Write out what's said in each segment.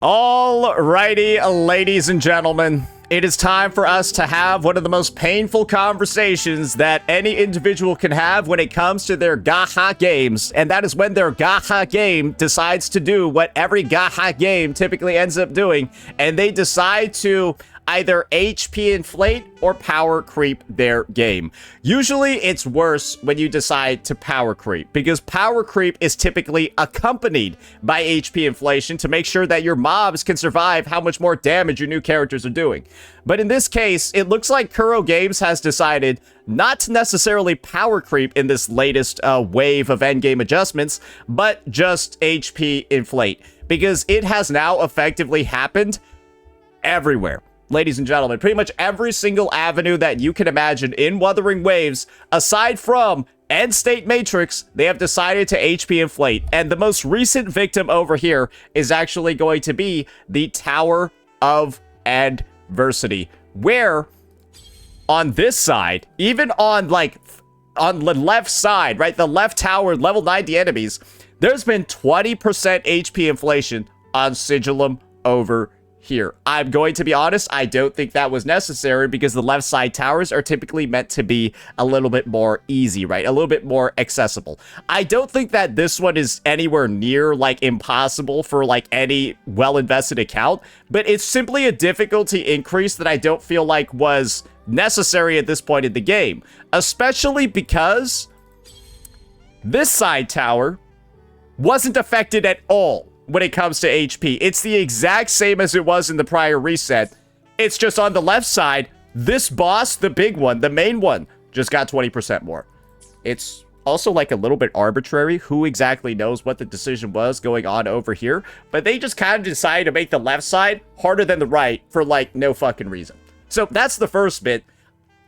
Alrighty, ladies and gentlemen, it is time for us to have one of the most painful conversations that any individual can have when it comes to their gacha games, and that is when their gacha game decides to do what every gacha game typically ends up doing, and they decide to either HP inflate or power creep their game. Usually it's worse when you decide to power creep, because power creep is typically accompanied by HP inflation to make sure that your mobs can survive how much more damage your new characters are doing. But in this case, it looks like Kuro Games has decided not to necessarily power creep in this latest wave of endgame adjustments, but just HP inflate, because it has now effectively happened everywhere. Ladies and gentlemen, pretty much every single avenue that you can imagine in Wuthering Waves, aside from End State Matrix, they have decided to HP inflate. And the most recent victim over here is actually going to be the Tower of Adversity, where on this side, even on the left side, right, the left tower, level 90 enemies, there's been 20% HP inflation on Sigillum over here. I'm going to be honest, I don't think that was necessary because the left side towers are typically meant to be a little bit more easy, right? A little bit more accessible. I don't think that this one is anywhere near like impossible for like any well-invested account, but it's simply a difficulty increase that I don't feel like was necessary at this point in the game, especially because this side tower wasn't affected at all when it comes to HP. It's the exact same as it was in the prior reset. It's just on the left side, this boss, the big one, the main one, just got 20% more. It's also like a little bit arbitrary. Who exactly knows what the decision was going on over here? But they just kind of decided to make the left side harder than the right for like no fucking reason. So that's the first bit.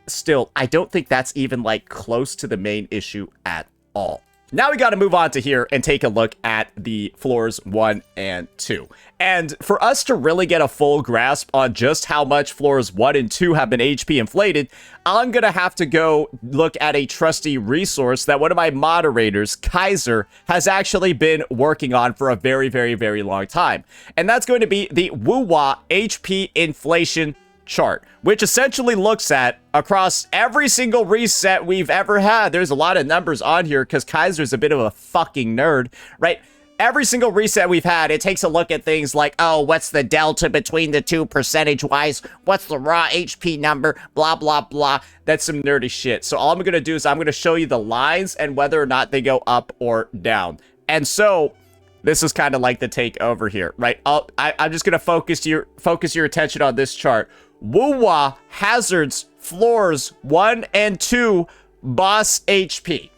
Still, I don't think that's even like close to the main issue at all. Now we got to move on to here and take a look at the floors 1 and 2. And for us to really get a full grasp on just how much floors 1 and 2 have been HP inflated, I'm going to have to go look at a trusty resource that one of my moderators, Kaiser, has actually been working on for a very, very, very long time. And that's going to be the Wuwa HP inflation chart, which essentially looks at across every single reset we've ever had. There's a lot of numbers on here because Kaiser's a bit of a fucking nerd, right? Every single reset we've had, it takes a look at things like, oh, what's the delta between the two percentage-wise? What's the raw HP number? Blah, blah, blah. That's some nerdy shit. So all I'm going to do is I'm going to show you the lines and whether or not they go up or down. And so this is kind of like the take over here, right? I'm just going to focus your attention on this chart. Wuwa hazards floors 1 and 2 boss HP.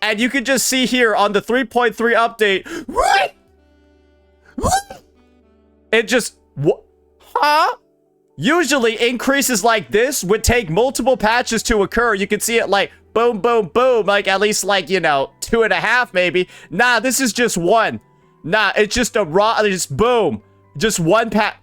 And you can just see here on the 3.3 update, it just, usually increases like this would take multiple patches to occur. You can see it like boom, boom, boom, like at least like, you know, 2.5 maybe. Nah, this is just one. Nah, it's just a raw, just boom, just one patch.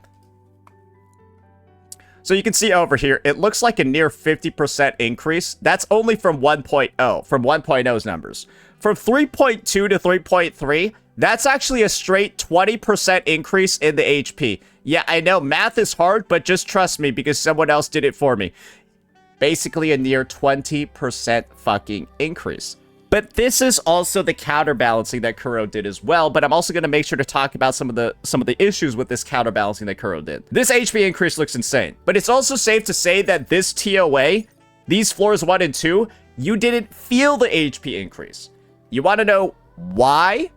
So you can see over here, it looks like a near 50% increase. That's only from 1.0, from 1.0's numbers. From 3.2 to 3.3, that's actually a straight 20% increase in the HP. Yeah, I know math is hard, but just trust me because someone else did it for me. Basically a near 20% fucking increase. But this is also the counterbalancing that Kuro did as well, but I'm also going to make sure to talk about some of the issues with this counterbalancing that Kuro did. This HP increase looks insane, but it's also safe to say that this TOA, these floors 1 and 2, you didn't feel the HP increase. You want to know why?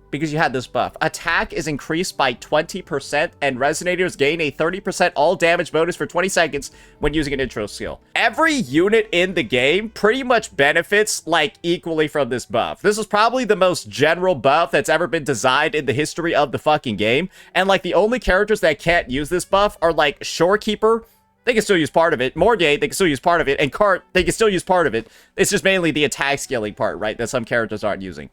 Because you had this buff. Attack is increased by 20%, and Resonators gain a 30% all damage bonus for 20 seconds when using an intro skill. Every unit in the game pretty much benefits, like, equally from this buff. This is probably the most general buff that's ever been designed in the history of the fucking game, and, like, the only characters that can't use this buff are, like, Shorekeeper. They can still use part of it. Morgate, they can still use part of it, and Cart, they can still use part of it. It's just mainly the attack scaling part, right, that some characters aren't using.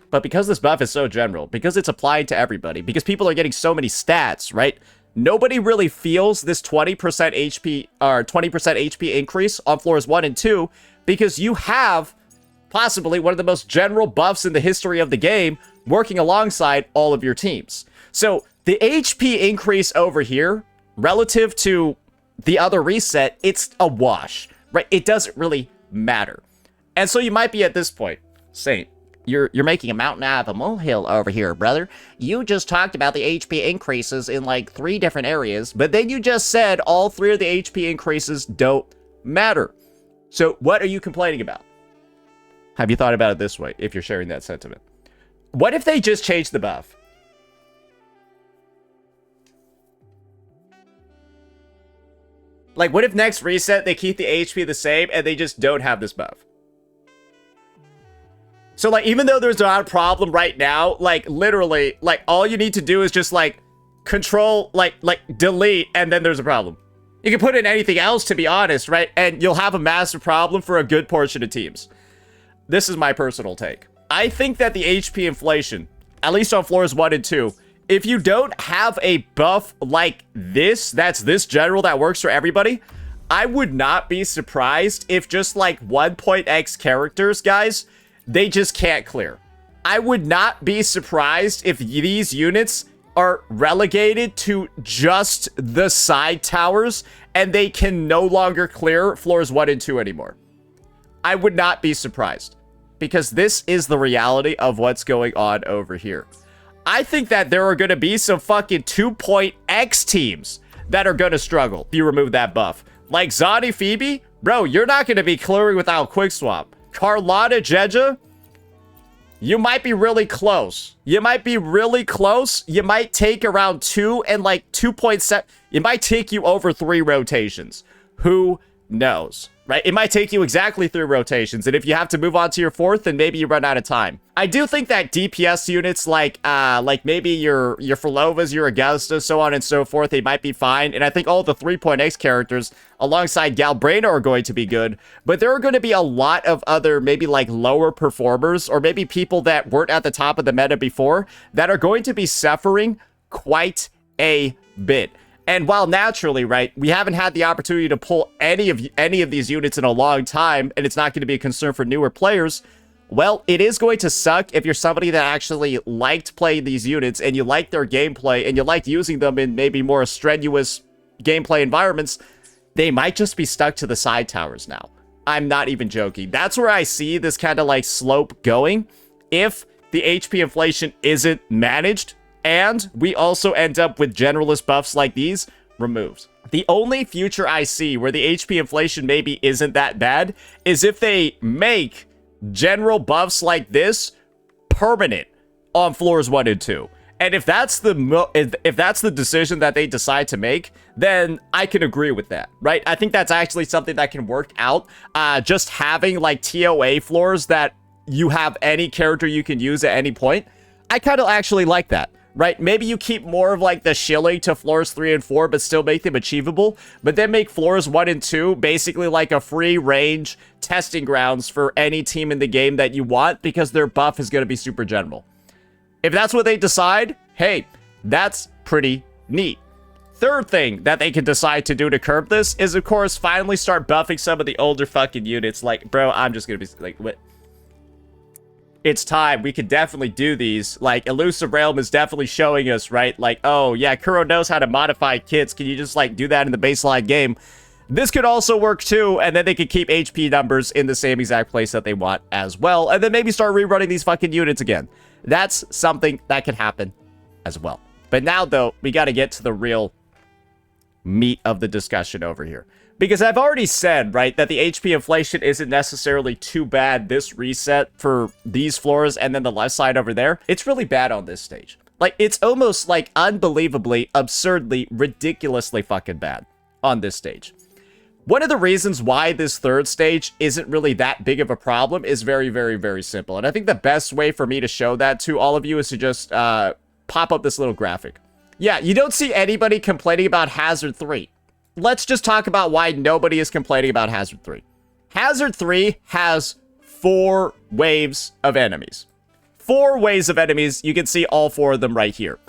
But because this buff is so general, because it's applied to everybody, because people are getting so many stats, right? Nobody really feels this 20% HP or 20% HP increase on floors 1 and 2 because you have possibly one of the most general buffs in the history of the game working alongside all of your teams. So The HP increase over here, relative to the other reset, it's a wash, right? It doesn't really matter. And so you might be at this point saying, you're making a mountain out of a molehill over here, brother. You just talked about the HP increases in like 3 different areas, but then you just said all 3 of the HP increases don't matter. So what are you complaining about? Have you thought about it this way, if you're sharing that sentiment? What if they just changed the buff? Like, what if next reset they keep the HP the same and they just don't have this buff? So, like, even though there's not a problem right now, like, literally, like, all you need to do is just, like, control, like, delete, and then there's a problem. You can put in anything else, to be honest, right? And you'll have a massive problem for a good portion of teams. This is my personal take. I think that the HP inflation, at least on floors 1 and 2, if you don't have a buff like this, that's this general that works for everybody, I would not be surprised if just, like, 1.X characters, guys, they just can't clear. I would not be surprised if these units are relegated to just the side towers and they can no longer clear floors 1 and 2 anymore. I would not be surprised, because this is the reality of what's going on over here. I think that there are going to be some fucking 2.X teams that are going to struggle if you remove that buff. Like Zani Phoebe, bro, you're not going to be clearing without quick swap. Carlotta Jeja, you might be really close. You might be really close. You might take around 2 and like 2.7. It might take you over 3 rotations. Who knows, right? It might take you exactly 3 rotations. And if you have to move on to your 4th, then maybe you run out of time. I do think that DPS units like maybe your Forlovas, your Augusta, so on and so forth, they might be fine. And I think all the 3.X characters alongside Galbrena are going to be good. But there are going to be a lot of other maybe like lower performers, or maybe people that weren't at the top of the meta before, that are going to be suffering quite a bit. And while naturally, right, we haven't had the opportunity to pull any of these units in a long time, and it's not going to be a concern for newer players, well, it is going to suck if you're somebody that actually liked playing these units and you liked their gameplay and you liked using them in maybe more strenuous gameplay environments. They might just be stuck to the side towers now. I'm not even joking. That's where I see this kind of like slope going if the HP inflation isn't managed and we also end up with generalist buffs like these removed. The only future I see where the HP inflation maybe isn't that bad is if they make general buffs like this permanent on floors 1 and 2. And if that's the decision that they decide to make, then I can agree with that, right? I think that's actually something that can work out. Just having like TOA floors that you have any character you can use at any point, I kind of actually like that. Right? Maybe you keep more of like the shilling to floors 3 and 4, but still make them achievable, but then make floors 1 and 2 basically like a free range testing grounds for any team in the game that you want, because their buff is going to be super general. If that's what they decide, hey, that's pretty neat. Third thing that they can decide to do to curb this is, of course, finally start buffing some of the older fucking units. Like, bro, I'm just going to be like, what? It's time. We could definitely do these. Like, Elusive Realm is definitely showing us, right? Like, oh, yeah, Kuro knows how to modify kits. Can you just, like, do that in the baseline game? This could also work, too, and then they could keep HP numbers in the same exact place that they want as well, and then maybe start rerunning these fucking units again. That's something that could happen as well. But now, though, we got to get to the real meat of the discussion over here. Because I've already said, right, that the HP inflation isn't necessarily too bad this reset for these floors and then the left side over there. It's really bad on this stage. Like, it's almost like unbelievably, absurdly, ridiculously fucking bad on this stage. One of the reasons why this third stage isn't really that big of a problem is very, very, very simple. And I think the best way for me to show that to all of you is to just pop up this little graphic. Yeah, you don't see anybody complaining about Hazard 3. Let's just talk about why nobody is complaining about Hazard 3. Hazard 3 has 4 waves of enemies. 4 waves of enemies. You can see all 4 of them right here.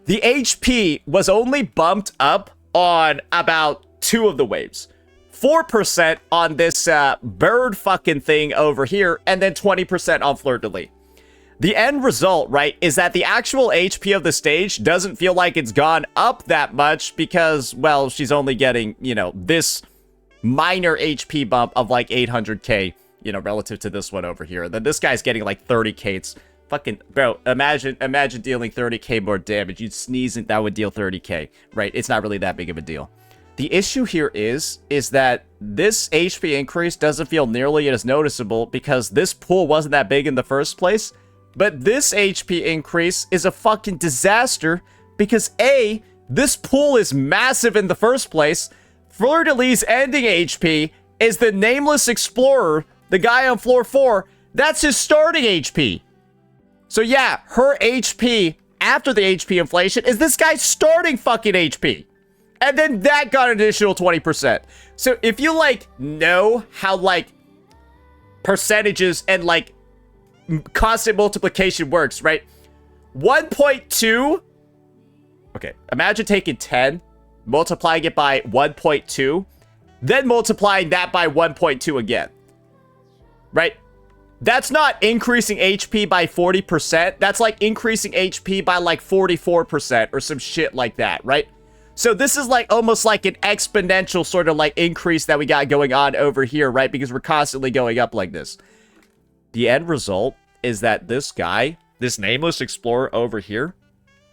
The HP was only bumped up on about 2 of the waves. 4% on this bird fucking thing over here, and then 20% on Fleur de Lis. The end result, right, is that the actual HP of the stage doesn't feel like it's gone up that much because, well, she's only getting, you know, this minor HP bump of like 800k, you know, relative to this one over here. Then this guy's getting like 30k. It's fucking, bro, imagine dealing 30k more damage. You'd sneeze and that would deal 30k, right? It's not really that big of a deal. The issue here is that this HP increase doesn't feel nearly as noticeable because this pool wasn't that big in the first place. But this HP increase is a fucking disaster because A, this pool is massive in the first place. Fleur-de-Lis's ending HP is the Nameless Explorer, the guy on floor 4. That's his starting HP. So yeah, her HP after the HP inflation is this guy's starting fucking HP. And then that got an additional 20%. So if you, like, know how, like, percentages and, like, constant multiplication works, right? 1.2. Okay, imagine taking 10, multiplying it by 1.2, then multiplying that by 1.2 again. Right? That's not increasing HP by 40%. That's like increasing HP by like 44% or some shit like that, right? So this is like almost like an exponential sort of like increase that we got going on over here, right? Because we're constantly going up like this. The end result is that this guy, this Nameless Explorer over here,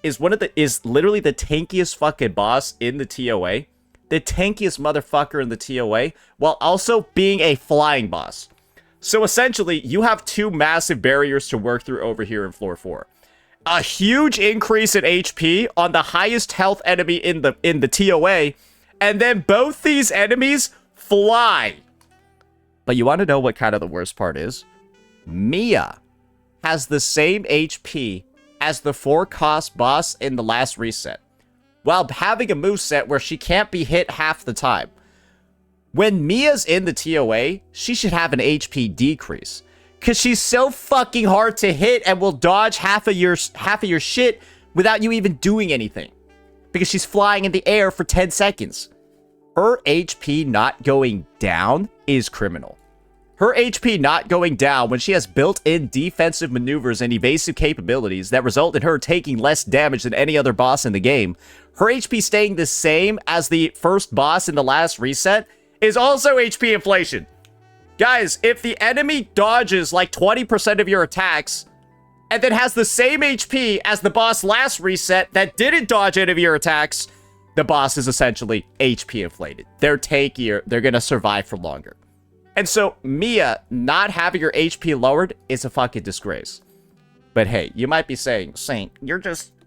is literally the tankiest fucking boss in the TOA. The tankiest motherfucker in the TOA, while also being a flying boss. So essentially, you have two massive barriers to work through over here in floor 4. A huge increase in HP on the highest health enemy in the TOA, and then both these enemies fly. But you want to know what kind of the worst part is? Mia has the same HP as the 4-cost boss in the last reset, while having a moveset where she can't be hit half the time. When Mia's in the TOA, she should have an HP decrease. Because she's so fucking hard to hit and will dodge half of your shit without you even doing anything. Because she's flying in the air for 10 seconds. Her HP not going down is criminal. Her HP not going down when she has built-in defensive maneuvers and evasive capabilities that result in her taking less damage than any other boss in the game. Her HP staying the same as the first boss in the last reset is also HP inflation. Guys, if the enemy dodges like 20% of your attacks and then has the same HP as the boss last reset that didn't dodge any of your attacks, the boss is essentially HP inflated. They're tankier, they're gonna survive for longer. And so Mia not having her HP lowered is a fucking disgrace. But hey, you might be saying, Saint,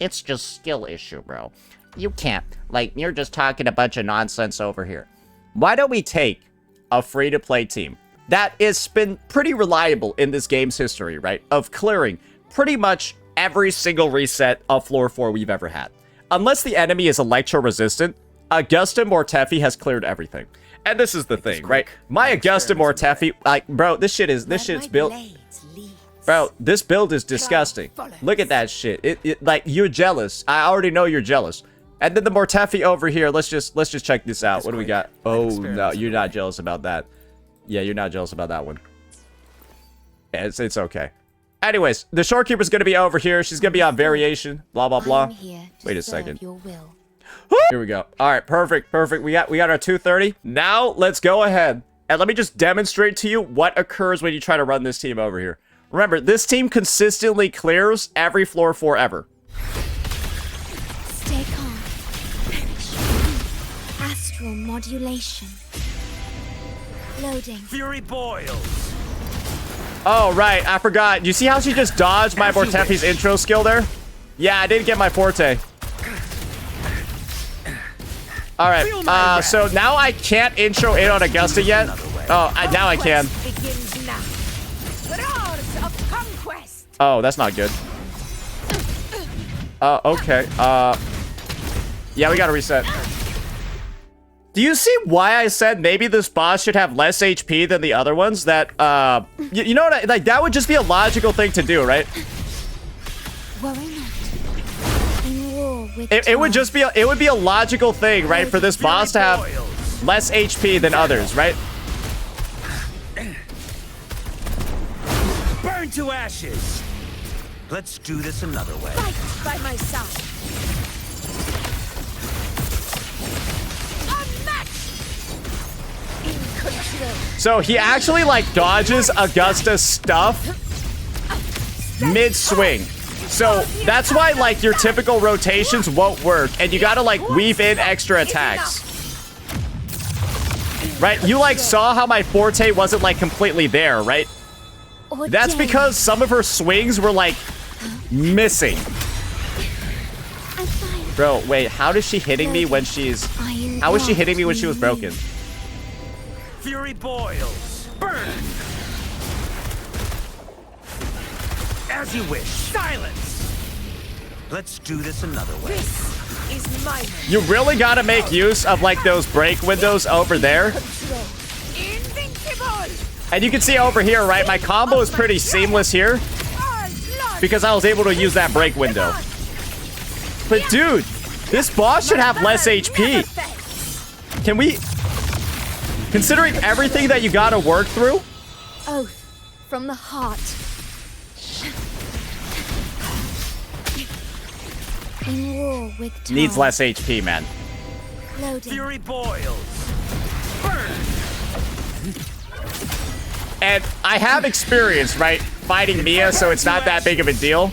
it's just skill issue, bro. You can't, like, you're just talking a bunch of nonsense over here. Why don't we take a free-to-play team that has been pretty reliable in this game's history, right? Of clearing pretty much every single reset of floor 4 we've ever had. Unless the enemy is electro-resistant, Augusta Mortefi has cleared everything. And this is the thing, right? My Augusta Mortefi, like, bro, this shit's built. Bro, this build is disgusting. Look at that shit. Like, you're jealous. I already know you're jealous. And then the Mortefi over here, let's just check this out. What do we got? Oh, no, you're not jealous about that. Yeah, you're not jealous about that one. Yeah, it's okay. Anyways, the Shorekeeper's gonna be over here. She's gonna be on variation. Blah, blah, blah. Wait a second. Here we go. All right, perfect. We got our 230. Now, let's go ahead. And let me just demonstrate to you what occurs when you try to run this team over here. Remember, this team consistently clears every floor 4 ever. Stay calm. Astral modulation. Loading. Fury boils. Oh, right. I forgot. You see how she just dodged my Mortefi's intro skill there? Yeah, I didn't get my forte. All right. So now I can't intro in on Augusta yet. Oh, now I can. Oh, that's not good. Okay. Yeah, we gotta reset. Do you see why I said maybe this boss should have less HP than the other ones? That, you know what? Like, that would just be a logical thing to do, right? It would just be, it would be a logical thing, right? For this boss to have less HP than others, right? Burn to ashes. Let's do this another way. Fight by my side. Unmatched. In control. So he actually like dodges Augusta's stuff mid-swing. So that's why like your typical rotations won't work, and you gotta like weave in extra attacks. Right? You like saw how my forte wasn't like completely there, right? That's because some of her swings were like missing. Bro, wait, how is she hitting me when she's... How is she hitting me when she was broken? Fury boils. Burn. As you wish. Silence. Let's do this another way. This is my moment. You really gotta make use of like those break windows over there. Invincible. And you can see over here, right? My combo is pretty seamless here because I was able to use that break window. But dude, this boss should have less HP. Can we... Considering everything that you gotta work through? Oath from the heart. In war with time. Needs less HP, man. Loading. Fury boils. Burn. And I have experience, right? Fighting Mia, so it's not that big of a deal.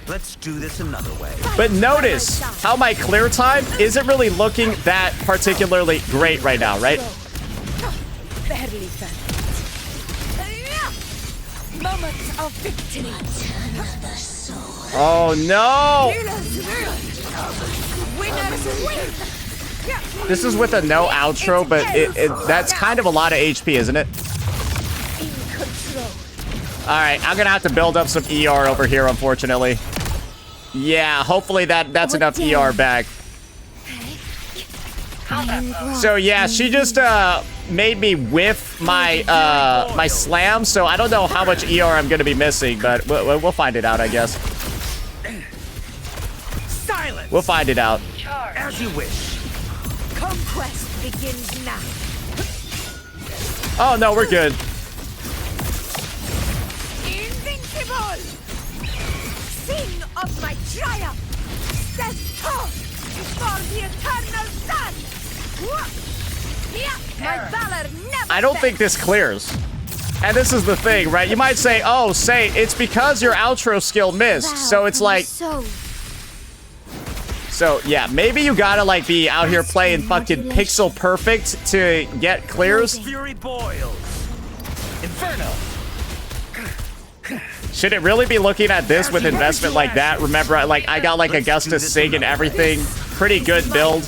Let's do this another way. But notice how my clear time isn't really looking that particularly great right now, right? Barely felt. Moment of victory. Oh no! Winners win. This is with a no outro, but that's kind of a lot of HP, isn't it? In control. Alright, I'm gonna have to build up some ER over here, unfortunately. Yeah, hopefully that's enough ER back. So yeah, she just made me whiff my my slam, so I don't know how much ER I'm gonna be missing, but we'll find it out, I guess. Silence. We'll find it out. As you wish. Conquest begins now. Oh no, we're good. Invincible. Sing of my triumph. Stand tall before the eternal sun. My valor never I don't think this clears. And this is the thing, right? You might say, oh, say it's because your outro skill missed. So it's like... So, yeah, maybe you gotta, like, be out here playing fucking pixel perfect to get clears. Fury boils. Inferno. Should it really be looking at this with investment like that? Remember, like, I got, like, Augusta Sig and everything. Pretty good build.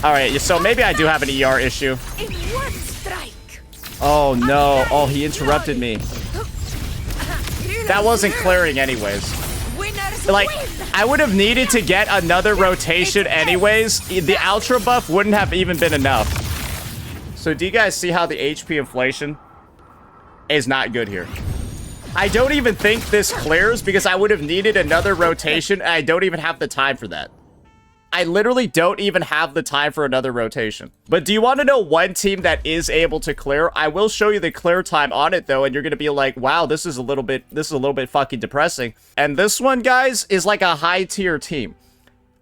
Alright, so maybe I do have an ER issue. Oh no. Oh, he interrupted me. That wasn't clearing anyways. Like, I would have needed to get another rotation anyways. The outro buff wouldn't have even been enough. So do you guys see how the HP inflation is not good here? I don't even think this clears because I would have needed another rotation and I don't even have the time for that. I literally don't even have the time for another rotation. But do you want to know one team that is able to clear? I will show you the clear time on it though, and you're gonna be like, wow, this is a little bit fucking depressing. And this one, guys, is like a high tier team.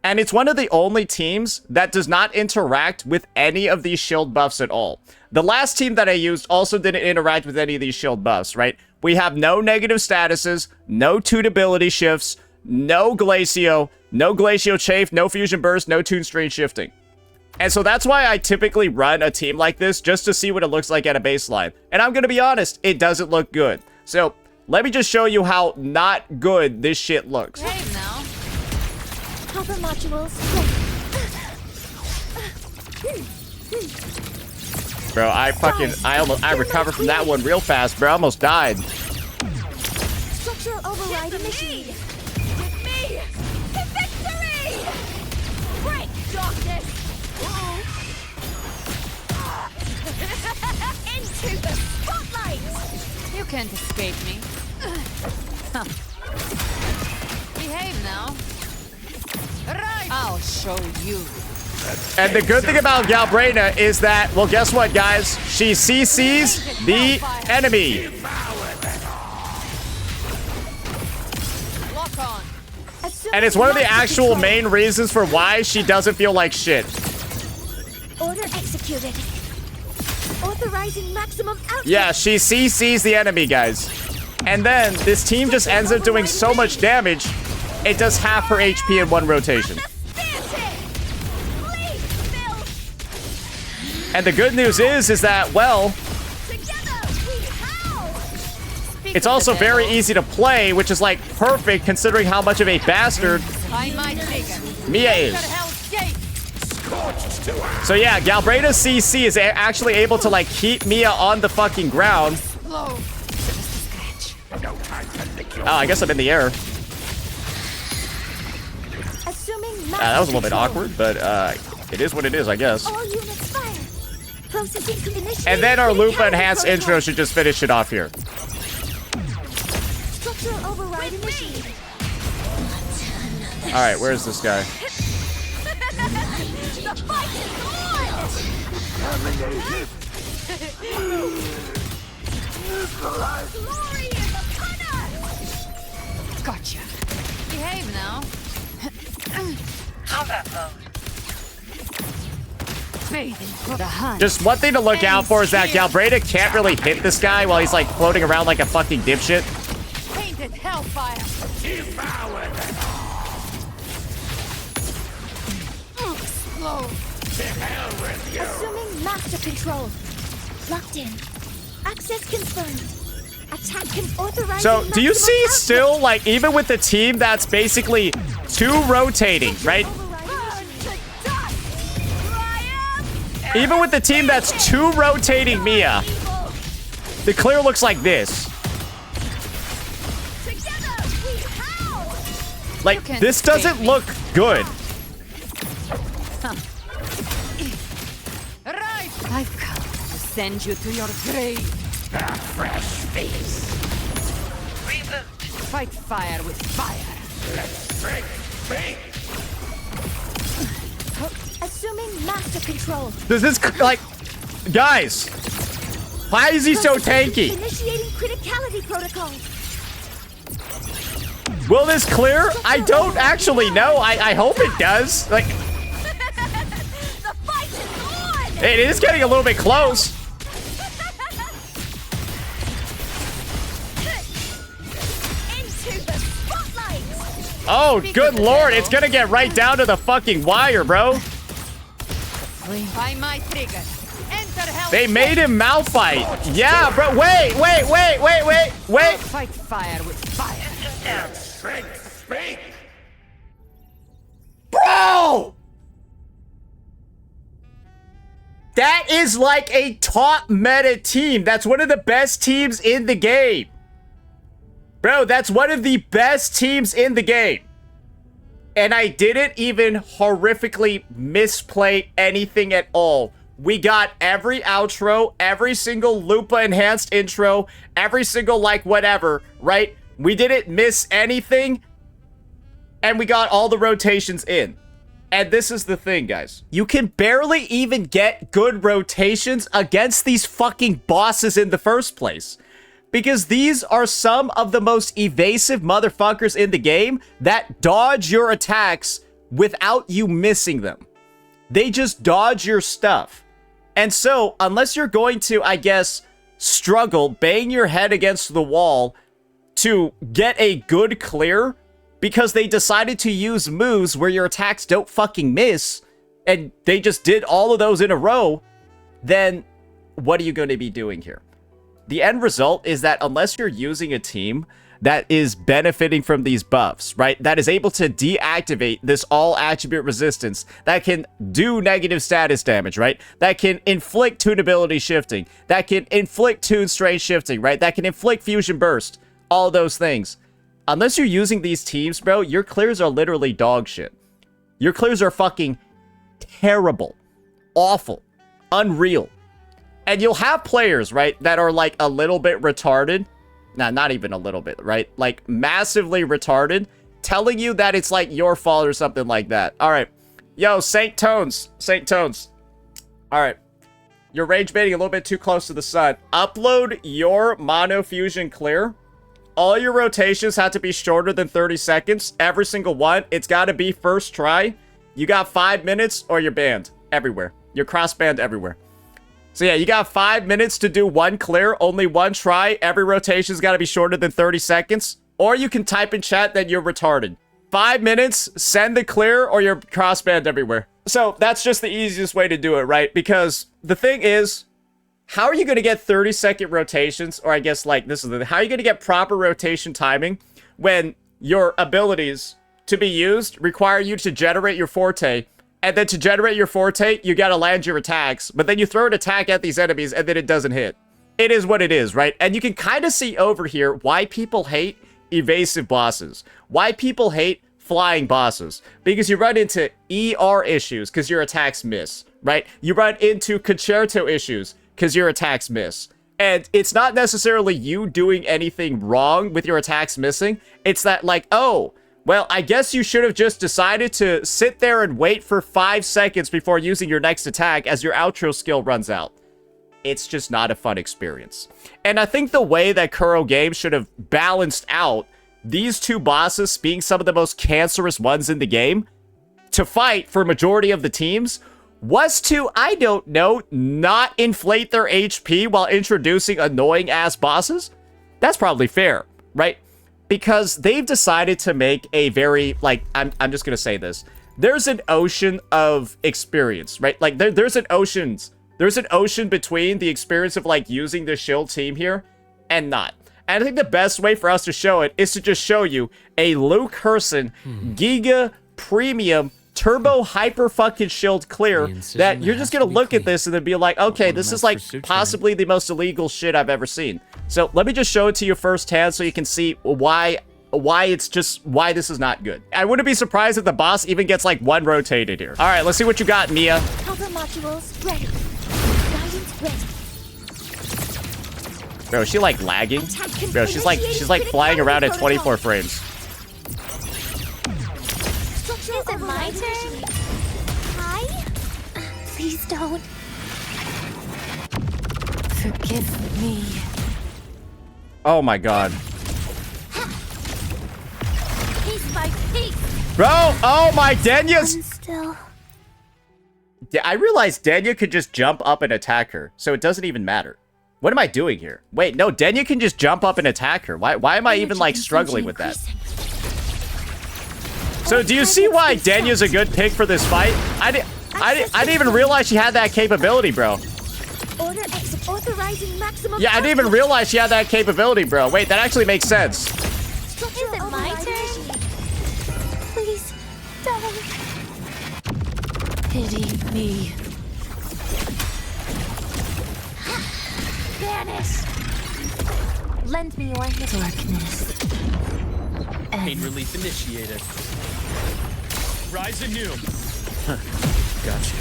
And it's one of the only teams that does not interact with any of these shield buffs at all. The last team that I used also didn't interact with any of these shield buffs, right? We have no negative statuses, no tunability shifts, no Glacio, no Glacio Chafe, no Fusion Burst, no Tune Strain Shifting. And so that's why I typically run a team like this, just to see what it looks like at a baseline. And I'm gonna be honest, it doesn't look good. So, let me just show you how not good this shit looks. Hey now. Cover modules. Bro, I recovered from that one real fast, bro. I almost died. Structural override initiated. With me to victory! Break darkness! Into the spotlight! You can't escape me. Behave now. Right. I'll show you. And the good thing about Galbrena is that, well, guess what, guys? She CCs the enemy. Lock on. And it's one of the actual main reasons for why she doesn't feel like shit. Order executed. Authorizing maximum output. Yeah, she CCs the enemy, guys. And then this team just ends up doing so much damage, it does half her HP in one rotation. And the good news is that, well, it's also very easy to play, which is like perfect considering how much of a bastard Mia is. So yeah, Galbrena's CC is actually able to like keep Mia on the fucking ground. Oh, I guess I'm in the air. That was a little bit awkward, but it is what it is, I guess. And then our Lupa enhanced intro should just finish it off here. Alright, where's this guy? Gotcha. Behave now. Combat mode. Just one thing to look out for is that Galbrena can't really hit this guy while he's like floating around like a fucking dipshit. Painted hellfire. Explode. Assuming master control. Locked in. Access confirmed. Attack can authorize. So, do you see still, like, even with the team that's basically two rotating, right? Even with the team that's two rotating Mia, the clear looks like this. Like, this doesn't look good. Right. I've come to send you to your grave. A fresh face. Reboot. Fight fire with fire. Let's break. Assuming master control. Does this, like, guys, why is he so tanky? Initiating criticality protocol. Will this clear? I don't actually know. I hope it does. Like, The fight is on. it is getting a little bit close. Into the spotlight. Oh, good lord. It's gonna get right down to the fucking wire, bro. By my trigger. Enter hell. They made him malfight. Yeah, bro. Wait. Fight fire with fire. Bro! That is like a top meta team. That's one of the best teams in the game. Bro, that's one of the best teams in the game. And I didn't even horrifically misplay anything at all. We got every outro, every single Lupa enhanced intro, every single like whatever, right? We didn't miss anything. And we got all the rotations in. And this is the thing, guys. You can barely even get good rotations against these fucking bosses in the first place. Because these are some of the most evasive motherfuckers in the game that dodge your attacks without you missing them. They just dodge your stuff. And so, unless you're going to, I guess, struggle, bang your head against the wall to get a good clear, because they decided to use moves where your attacks don't fucking miss, and they just did all of those in a row, then what are you going to be doing here? The end result is that unless you're using a team that is benefiting from these buffs, right? That is able to deactivate this all attribute resistance, that can do negative status damage, right? That can inflict tunability shifting, that can inflict tune strength shifting, right? That can inflict fusion burst, all those things. Unless you're using these teams, bro, your clears are literally dog shit. Your clears are fucking terrible, awful, unreal. And you'll have players, right, that are like a little bit retarded. Nah, not even a little bit, right? Like massively retarded, telling you that it's like your fault or something like that. All right, Yo, Saint Tones. Saint Tones. All right. You're rage baiting a little bit too close to the sun. Upload your Mono Fusion clear. All your rotations have to be shorter than 30 seconds. Every single one. It's got to be first try. You got 5 minutes or you're banned everywhere. You're cross-banned everywhere. So yeah, you got 5 minutes to do one clear. Only one try. Every rotation's got to be shorter than 30 seconds. Or you can type in chat that you're retarded. 5 minutes, send the clear, or you're cross-banned everywhere. So that's just the easiest way to do it, right? Because the thing is, how are you going to get 30-second rotations? Or I guess, like, this is the... How are you going to get proper rotation timing when your abilities to be used require you to generate your forte? And then to generate your forte, you got to land your attacks. But then you throw an attack at these enemies, and then it doesn't hit. It is what it is, right? And you can kind of see over here why people hate evasive bosses. Why people hate flying bosses. Because you run into ER issues because your attacks miss, right? You run into concerto issues because your attacks miss. And it's not necessarily you doing anything wrong with your attacks missing. It's that like, oh, well, I guess you should have just decided to sit there and wait for 5 seconds before using your next attack as your outro skill runs out. It's just not a fun experience. And I think the way that Kuro Games should have balanced out these two bosses being some of the most cancerous ones in the game to fight for majority of the teams was to, I don't know, not inflate their HP while introducing annoying-ass bosses. That's probably fair, right? Because they've decided to make a very, like, I'm just gonna say this. There's an ocean of experience, right? Like, there's an ocean between the experience of, like, using the shield team here and not. And I think the best way for us to show it is to just show you a Luuk Giga Premium Turbo Hyper fucking Shield clear that you're just gonna look at this and then be like, okay, this is like possibly the most illegal shit I've ever seen. So let me just show it to you firsthand so you can see why this is not good. I wouldn't be surprised if the boss even gets like one rotated here. All right, let's see what you got, Mia. Cover modules ready. Guidance ready. Bro, is she like lagging? Bro, she's like flying around at 24 frames. Is it my turn? Hi? Please don't. Forgive me. Oh my god. Piece by piece. Bro, oh my, Denya's... Still. Yeah, I realized Denya could just jump up and attack her, so it doesn't even matter. What am I doing here? Wait, no, Denya can just jump up and attack her. Why am I even, like, struggling with that? So, do you see why Denya's a good pick for this fight? I didn't even realize she had that capability, bro. Order exit authorizing maximum. Yeah, I didn't even realize she had that capability, bro. Wait, that actually makes sense. Is it my turn? Please, don't. Pity me. Vanish. Lend me your hit. Darkness. Pain relief initiated. Rise anew. Gotcha.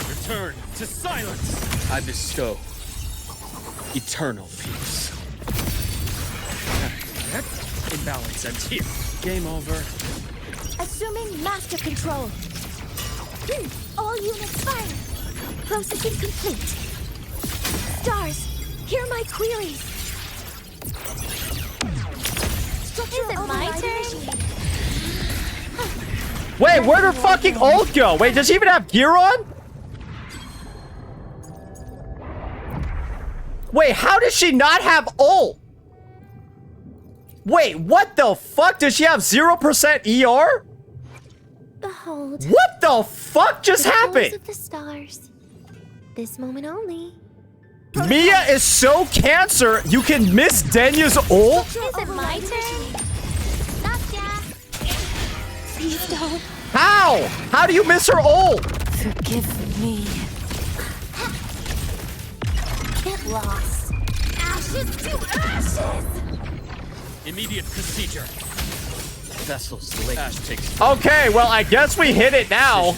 Return to silence. I bestow eternal peace. Imbalance ends here. Game over. Assuming master control. All units fire. Processing complete. Stars, hear my queries. Is it my turn? Wait, where'd her fucking ult go? Wait, does she even have gear on? Wait, how does she not have ult? Wait, what the fuck? Does she have 0% ER? Behold. What the fuck just happened? Of the stars. This moment only. Mia is so cancer, you can miss Denya's ult? Is it my turn? Please don't. How? How do you miss her ult? Forgive me. Get lost. Ashes to ashes! Immediate procedure. Vessels late. Ash takes. Okay, well, I guess we hit it now.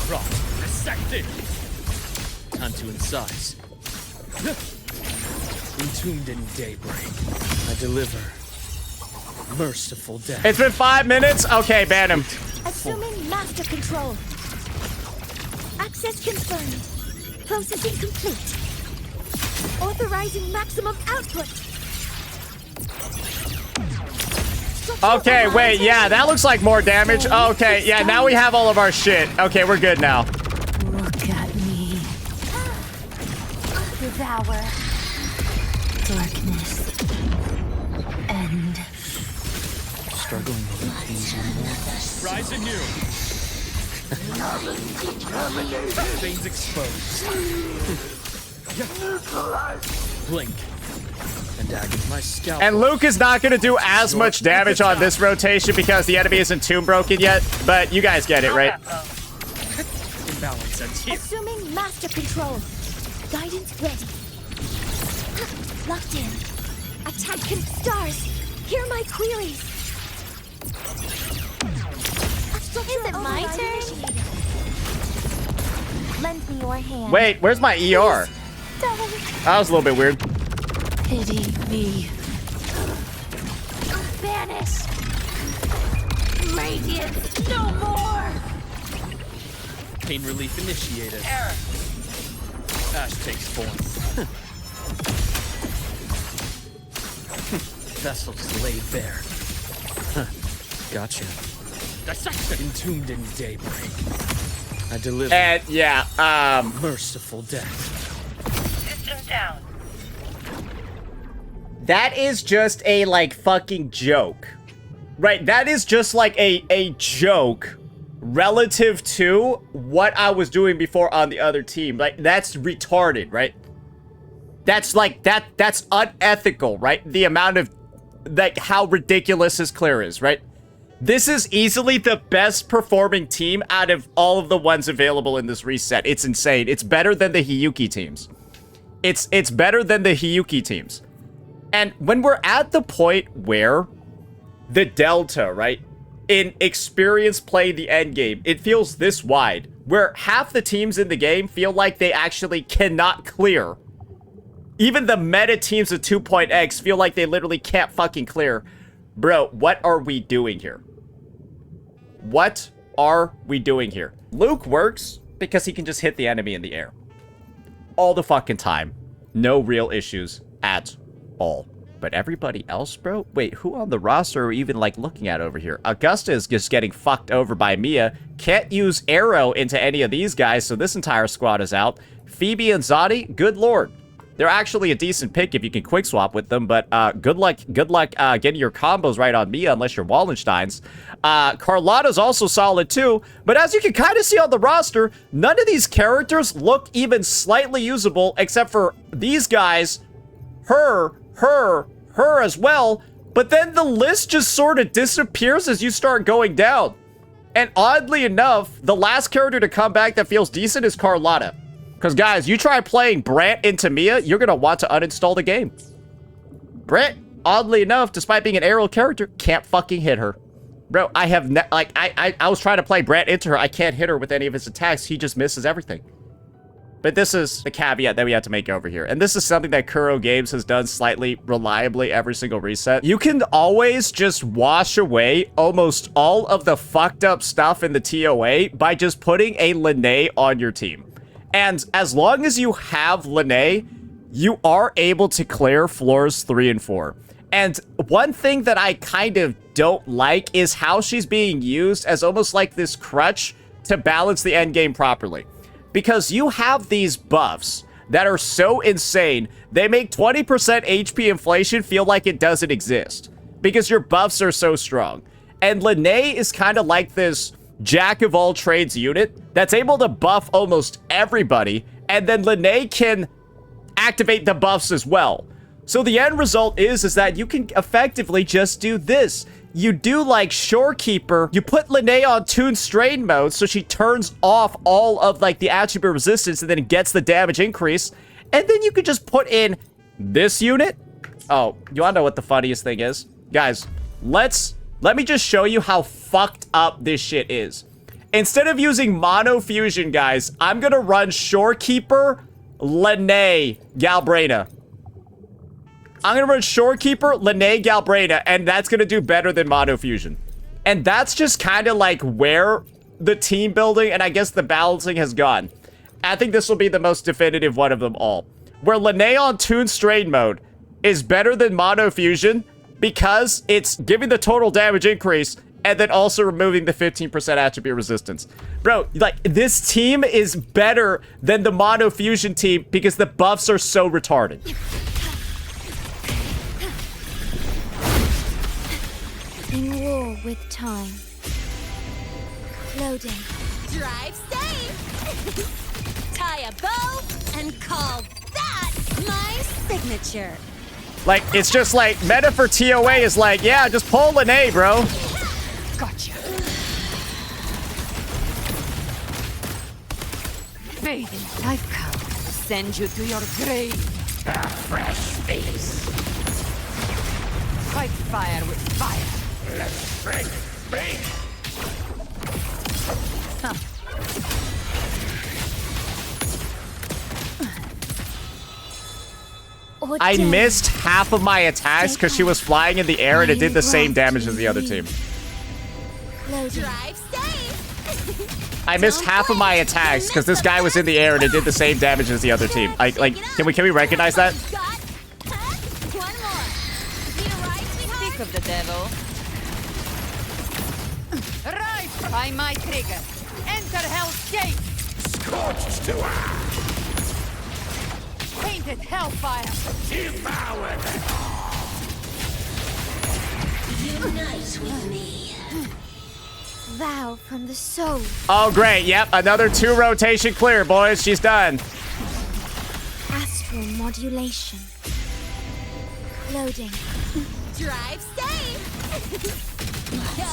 Rot. Resected. Time to incise. Entombed in daybreak. I deliver Merciful death. It's been 5 minutes. Okay, ban him. Assuming master control. Access confirmed. Processing complete. Authorizing maximum output. Okay, wait, yeah, that looks like more damage. Okay, yeah, now we have all of our shit. Okay, we're good now. Look at me. Devour. Darkness. End. Struggling to leave things anymore. Rise anew. Veins exposed. Blink. And daggers my scalp. And Luke is not going to do as much damage on this rotation because the enemy isn't tomb broken yet, but you guys get it, right? Imbalance ends here. Assuming master control. Guidance ready. Locked in. Attack stars. Hear my queries. Is it my turn? Lend me your hand. Wait, where's my ER? That was a little bit weird. Pity me. Vanish. Radiance. No more. Pain relief initiated. Error. Ash takes form. Vessels laid bare. Gotcha. Dissection. Entombed in daybreak. I deliver. And yeah, Merciful death. System down. that is just a, like, fucking joke. Right, that is just, like, a joke relative to what I was doing before on the other team. Like, that's retarded, right? That's, like, that's unethical, right? The amount of, like, how ridiculous his clear is, right? This is easily the best performing team out of all of the ones available in this reset. It's insane. It's better than the Hiyuki teams. It's better than the Hiyuki teams. And when we're at the point where the delta, right, in experience playing the end game, it feels this wide, where half the teams in the game feel like they actually cannot clear. Even the meta teams of 2.X feel like they literally can't fucking clear. Bro, what are we doing here? What are we doing here? Luke works because he can just hit the enemy in the air. All the fucking time. No real issues at all. But everybody else, bro? Wait, who on the roster are we even, like, looking at over here? Augusta is just getting fucked over by Mia. Can't use arrow into any of these guys, so this entire squad is out. Phoebe and Zadi, good lord. They're actually a decent pick if you can quick swap with them, but good luck getting your combos right on Mia unless you're Wallenstein's. Carlotta's also solid too, but as you can kind of see on the roster, none of these characters look even slightly usable except for these guys, her as well, but then the list just sort of disappears as you start going down. And oddly enough, the last character to come back that feels decent is Carlotta. Because, guys, you try playing Brant into Mia, you're going to want to uninstall the game. Brant, oddly enough, despite being an aerial character, can't fucking hit her. Bro, I have... I was trying to play Brant into her. I can't hit her with any of his attacks. He just misses everything. But this is the caveat that we have to make over here. And this is something that Kuro Games has done slightly reliably every single reset. You can always just wash away almost all of the fucked up stuff in the TOA by just putting a Lynae on your team. And as long as you have Lynae, you are able to clear floors 3 and 4. And one thing that I kind of don't like is how she's being used as almost like this crutch to balance the end game properly. Because you have these buffs that are so insane, they make 20% HP inflation feel like it doesn't exist. Because your buffs are so strong. And Lynae is kind of like this jack-of-all-trades unit that's able to buff almost everybody, and then Lynae can activate the buffs as well. So the end result is that you can effectively just do this. You do like Shorekeeper, you put Lynae on Toon Strain mode so she turns off all of like the attribute resistance and then gets the damage increase, and then you could just put in this unit. Oh, you wanna know what the funniest thing is? Guys, let me just show you how fucked up this shit is. Instead of using Mono Fusion, guys, I'm gonna run Shorekeeper, Lynae, Galbrena. I'm going to run Shorekeeper, Lynae, Galbrena, and that's going to do better than Mono Fusion. And that's just kind of like where the team building and I guess the balancing has gone. I think this will be the most definitive one of them all. Where Lynae on Toon Strain mode is better than Mono Fusion because it's giving the total damage increase and then also removing the 15% attribute resistance. Bro, like, this team is better than the Mono Fusion team because the buffs are so retarded. In war with time. Loading. Drive safe! Tie a bow and call that my signature. Like, it's just like, meta for TOA is like, yeah, just pull Lynae, bro. Gotcha. Bathe in life cow. Send you to your grave. A fresh face. Fight fire with fire. Let's break faith. I missed half of my attacks because she was flying in the air and it did the same damage as the other team. Drive safe! I missed half of my attacks because this guy was in the air and it did the same damage as the other team. Like, can we recognize that? One more. Need a ride, sweetheart? Speak of the devil. Right by my trigger. Enter Hell's Gate. Scorched to ash. Painted hellfire. Devour them. Unite with me. Vow from the soul. Oh, great. Yep, another 2 rotation clear, boys. She's done. Astral modulation. Loading. Drive safe! Go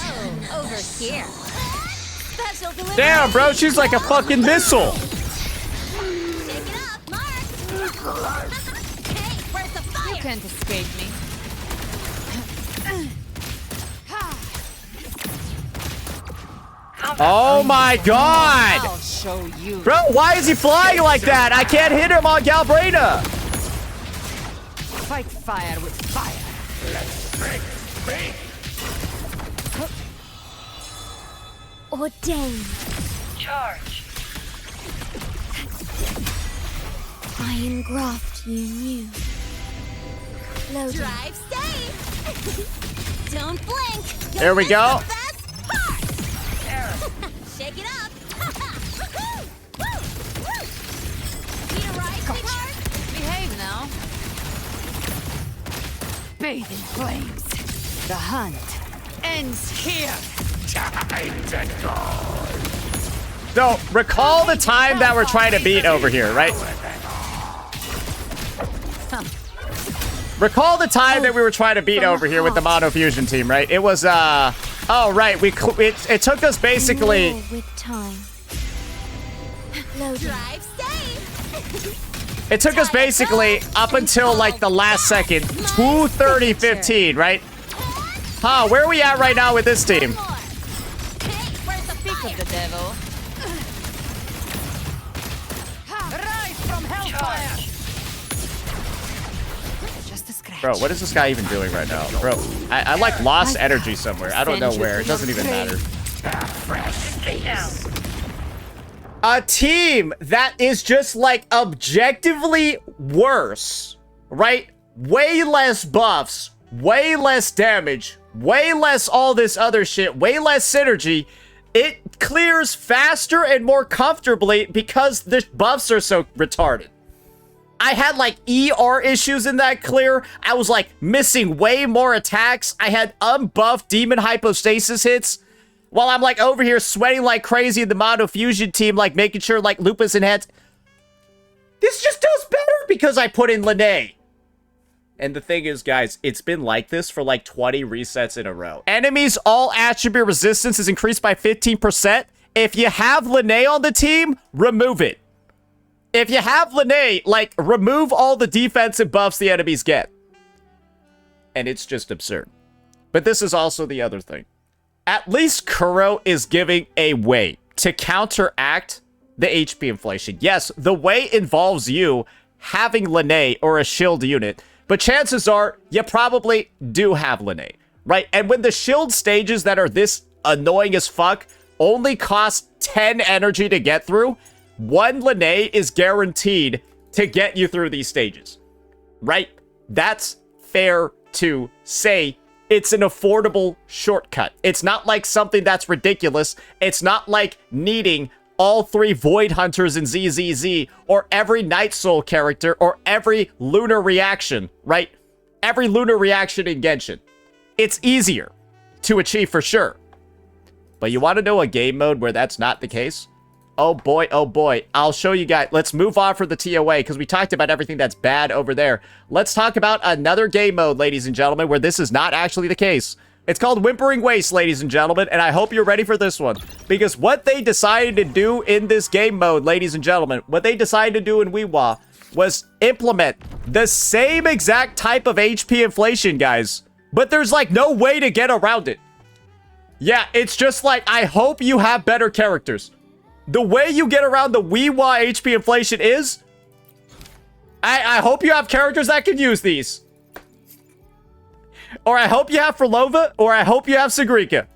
over here. Special delivery. Damn, bro, she's like a fucking missile. Take it up, Mark. Hey, where's the fire? You can't escape me. Oh my god! I'll show you. Bro, why is he flying like that? I can't hit him on Galbrena. Fight fire with fire. Let's break faith. Ordained. Charge. I engraft you new. Loading. Drive safe! Don't blink! There we go. The best part. Shake it up! Woohoo! Woo! Woo! Need a ride, sweetheart? Behave now. Bathe in flames. The hunt ends here. Time to go. So, recall the time that we're trying to beat over here, right? Recall the time that we were trying to beat over here with the Mono Fusion team, right? It was, oh, right, it took us basically... War with time. Loading. Drive safe! It took us basically up until, like, the last second. 2:30:15, right? Huh, where are we at right now with this team? One more. Hey, where's the Speak fire? of the devil. Rise from hellfire. Just a scratch. Bro, what is this guy even doing right now? Bro, I like lost energy somewhere. I don't know where. It doesn't even matter. A team that is just like objectively worse, right? Way less buffs, way less damage, way less all this other shit, way less synergy. It clears faster and more comfortably because the buffs are so retarded. I had like ER issues in that clear. I was like missing way more attacks. I had unbuffed demon hypostasis hits. While I'm like over here sweating like crazy in the Mono Fusion team, like making sure like lupus and heads. This just does better because I put in Lynae. And the thing is, guys, it's been like this for like 20 resets in a row. Enemies all attribute resistance is increased by 15%. If you have Lynae on the team, remove it. If you have Lynae, like, remove all the defensive buffs the enemies get. And it's just absurd. But this is also the other thing. At least Kuro is giving a way to counteract the HP inflation. Yes, the way involves you having Lynae or a shield unit, but chances are you probably do have Lynae, right? And when the shield stages that are this annoying as fuck only cost 10 energy to get through, one Lynae is guaranteed to get you through these stages, right? That's fair to say. It's an affordable shortcut. It's not like something that's ridiculous. It's not like needing all 3 Void Hunters in ZZZ, or every Night Soul character, or every lunar reaction, right? Every lunar reaction in Genshin. It's easier to achieve for sure. But you want to know a game mode where that's not the case? Oh boy, I'll show you guys. Let's move on for the TOA, because we talked about everything that's bad over there. Let's talk about another game mode, ladies and gentlemen, where this is not actually the case. It's called Whimpering Wastes, ladies and gentlemen, and I hope you're ready for this one. Because what they decided to do in this game mode, ladies and gentlemen, what they decided to do in Weewa was implement the same exact type of HP inflation, guys. But there's like no way to get around it. Yeah, it's just like, I hope you have better characters. The way you get around the Weewa HP inflation is, I hope you have characters that can use these. Or I hope you have Frolova, or I hope you have Sigrika.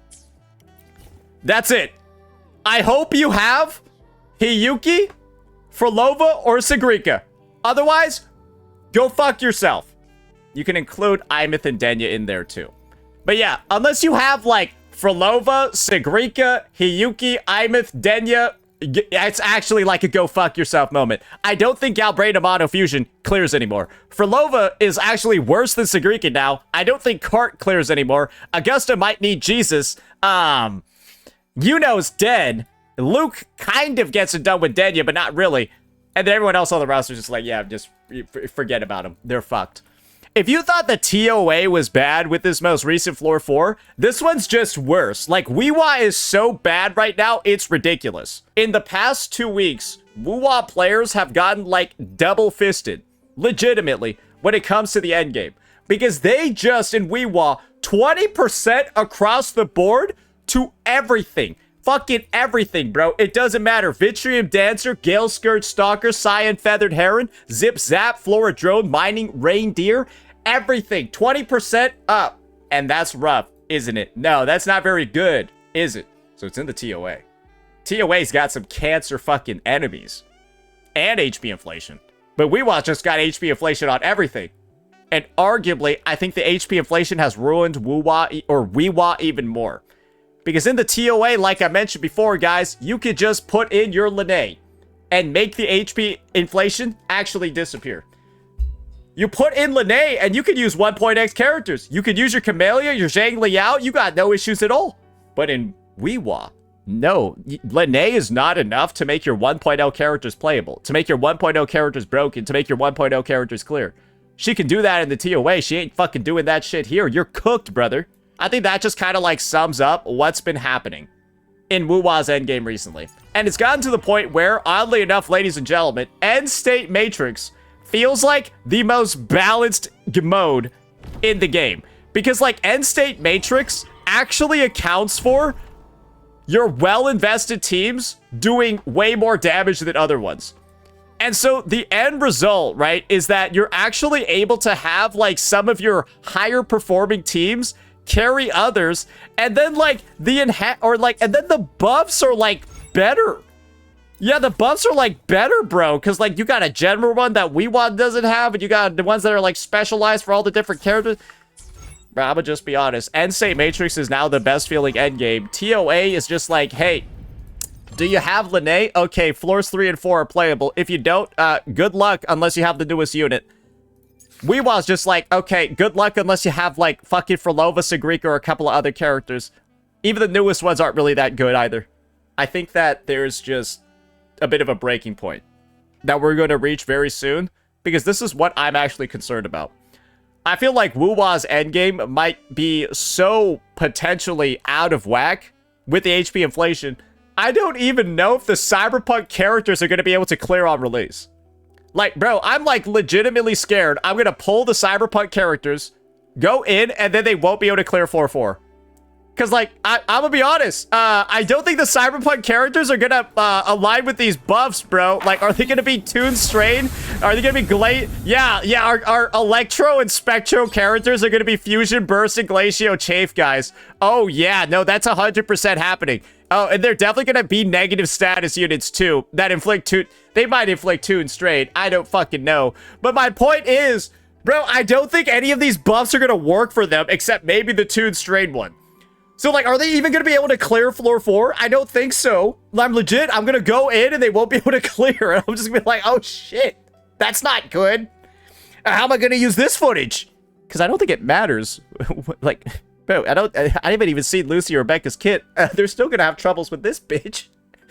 That's it. I hope you have Hiyuki, Frolova, or Sigrika. Otherwise, go fuck yourself. You can include Imith and Denya in there too. But yeah, unless you have like Frolova, Sigrika, Hiyuki, Imith, Denya, it's actually like a go fuck yourself moment. I don't think Galbrena Mono Fusion clears anymore. Frolova is actually worse than Sigrika now. I don't think Cart clears anymore. Augusta might need Jesus. Yuno's dead. Luke kind of gets it done with Denya, but not really. And then everyone else on the roster is just like, yeah, just forget about them. They're fucked. If you thought the TOA was bad with this most recent Floor 4, this one's just worse. Like, Weewa is so bad right now, it's ridiculous. In the past 2 weeks, Weewa players have gotten, like, double-fisted, legitimately, when it comes to the endgame. Because they just, in Weewa, 20% across the board to everything. Fucking everything, bro. It doesn't matter. Vitrium Dancer, Gale Scourge Stalker, Cyan Feathered Heron, Zip Zap, Flora Drone, Mining Reindeer, everything. 20% up. And that's rough, isn't it? No, that's not very good, is it? So it's in the TOA. TOA's got some cancer fucking enemies. And HP inflation. But Weewa just got HP inflation on everything. And arguably, I think the HP inflation has ruined Weewa even more. Because in the TOA, like I mentioned before, guys, you could just put in your Lynae and make the HP inflation actually disappear. You put in Lynae and you could use 1.X characters. You could use your Camellia, your Zhang Liao. You got no issues at all. But in Weewa, no. Lynae is not enough to make your 1.0 characters playable, to make your 1.0 characters broken, to make your 1.0 characters clear. She can do that in the TOA. She ain't fucking doing that shit here. You're cooked, brother. I think that just kind of like sums up what's been happening in Weewa's endgame recently. And it's gotten to the point where, oddly enough, ladies and gentlemen, End State Matrix feels like the most balanced mode in the game. Because like End State Matrix actually accounts for your well-invested teams doing way more damage than other ones. And so the end result, right, is that you're actually able to have like some of your higher performing teams carry others, and then like and then the buffs are like better. Yeah, the buffs are like better, bro, because like you got a general one that Weewa doesn't have, and you got the ones that are like specialized for all the different characters. Bro, I'm gonna just be honest. End State Matrix is now the best feeling endgame. TOA is just like, hey, do you have Lynae? Okay, floors 3 and 4 are playable. If you don't, good luck unless you have the newest unit. Weewa's just like, okay, good luck unless you have, like, fucking Frolova, Sigrika, or a couple of other characters. Even the newest ones aren't really that good either. I think that there's just a bit of a breaking point that we're going to reach very soon, because this is what I'm actually concerned about. I feel like Weewa's endgame might be so potentially out of whack with the HP inflation. I don't even know if the Cyberpunk characters are going to be able to clear on release. Like, bro, I'm like legitimately scared. I'm going to pull the Cyberpunk characters, go in, and then they won't be able to clear 4-4. Because, like, I'm gonna be honest. I don't think the Cyberpunk characters are gonna align with these buffs, bro. Like, are they gonna be Toon Strain? Are they gonna be Yeah, our Electro and Spectro characters are gonna be Fusion Burst and Glacio Chafe, guys. Oh, yeah. No, that's 100% happening. Oh, and they're definitely gonna be negative status units, too. That inflict Toon... They might inflict Toon Strain. I don't fucking know. But my point is, bro, I don't think any of these buffs are gonna work for them, except maybe the Toon Strain one. So, like, are they even going to be able to clear floor 4? I don't think so. I'm legit. I'm going to go in and they won't be able to clear. And I'm just going to be like, oh, shit. That's not good. How am I going to use this footage? Because I don't think it matters. Like, bro, I haven't even seen Lucy or Rebecca's kit. They're still going to have troubles with this bitch.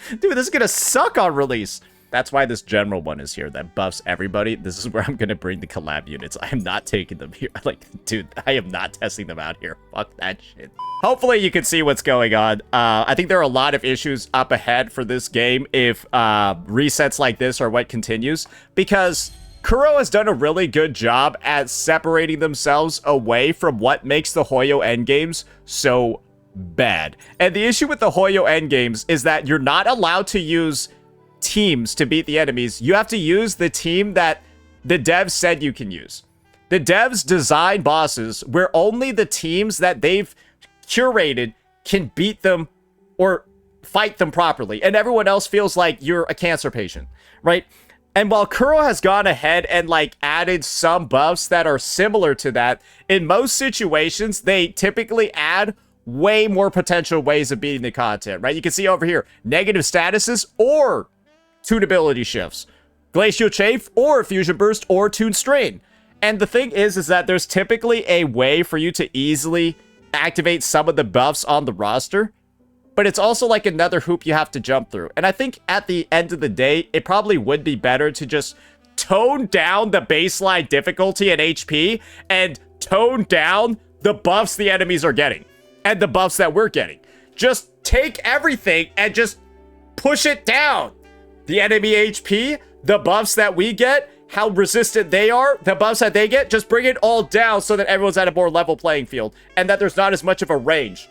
Dude, this is going to suck on release. That's why this general one is here that buffs everybody. This is where I'm going to bring the collab units. I am not taking them here. Like, dude, I am not testing them out here. Fuck that shit. Hopefully you can see what's going on. I think there are a lot of issues up ahead for this game if resets like this are what continues. Because Kuro has done a really good job at separating themselves away from what makes the Hoyo endgames so bad. And the issue with the Hoyo endgames is that you're not allowed to use teams to beat the enemies. You have to use the team that the devs said you can use. The devs design bosses where only the teams that they've curated can beat them or fight them properly, and everyone else feels like you're a cancer patient, right? And while Kuro has gone ahead and like added some buffs that are similar to that, in most situations they typically add way more potential ways of beating the content, right? You can see over here negative statuses or tunability shifts, Glacio Chafe or Fusion Burst or Toon Strain. And the thing is that there's typically a way for you to easily activate some of the buffs on the roster, but it's also like another hoop you have to jump through. And I think at the end of the day, it probably would be better to just tone down the baseline difficulty and HP and tone down the buffs the enemies are getting and the buffs that we're getting. Just take everything and just push it down. The enemy HP, the buffs that we get, how resistant they are, the buffs that they get, just bring it all down so that everyone's at a more level playing field and that there's not as much of a range.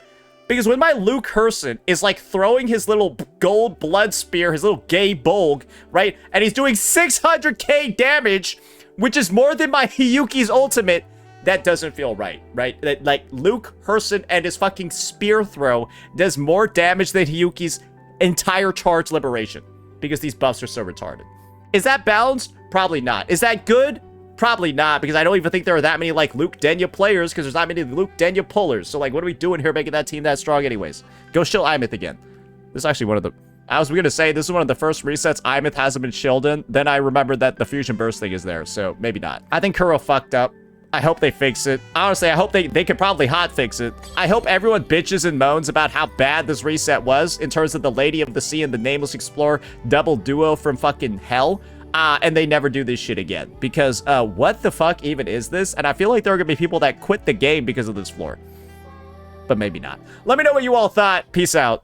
Because when my Luuk Person is like throwing his little gold blood spear, his little gay bulg, right? And he's doing 600k damage, which is more than my Hiyuki's ultimate, that doesn't feel right, right? That, like, Luuk Person and his fucking spear throw does more damage than Hiyuki's entire charge liberation. Because these buffs are so retarded. Is that balanced? Probably not. Is that good? Probably not, because I don't even think there are that many, like, Luuk Denya players, because there's not many Luuk Denya pullers. So, like, what are we doing here making that team that strong anyways? Go shill Imith again. This is actually one of the... I was going to say, this is one of the first resets Imith hasn't been shilled in. Then I remembered that the Fusion Burst thing is there, so maybe not. I think Kuro fucked up. I hope they fix it. Honestly, I hope they could probably hot fix it. I hope everyone bitches and moans about how bad this reset was in terms of the Lady of the Sea and the Nameless Explorer double duo from fucking hell. And they never do this shit again. Because what the fuck even is this? And I feel like there are going to be people that quit the game because of this floor. But maybe not. Let me know what you all thought. Peace out.